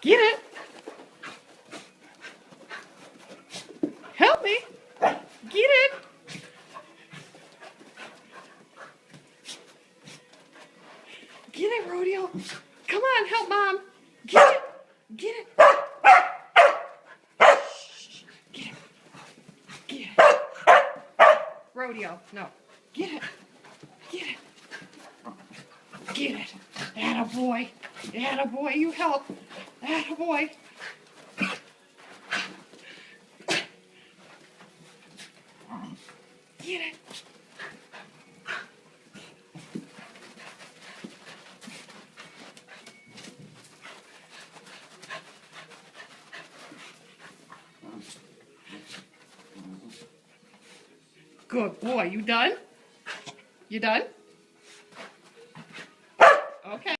Get it. Help me. Get it. Get it, Rodeo. Come on, help Mom. Get it. Get it. Shh. Get it. Get it. Rodeo, no. Get it. Get it. Get it. Attaboy. Attaboy, you help. Attaboy. Get it. Good boy. You done? You done?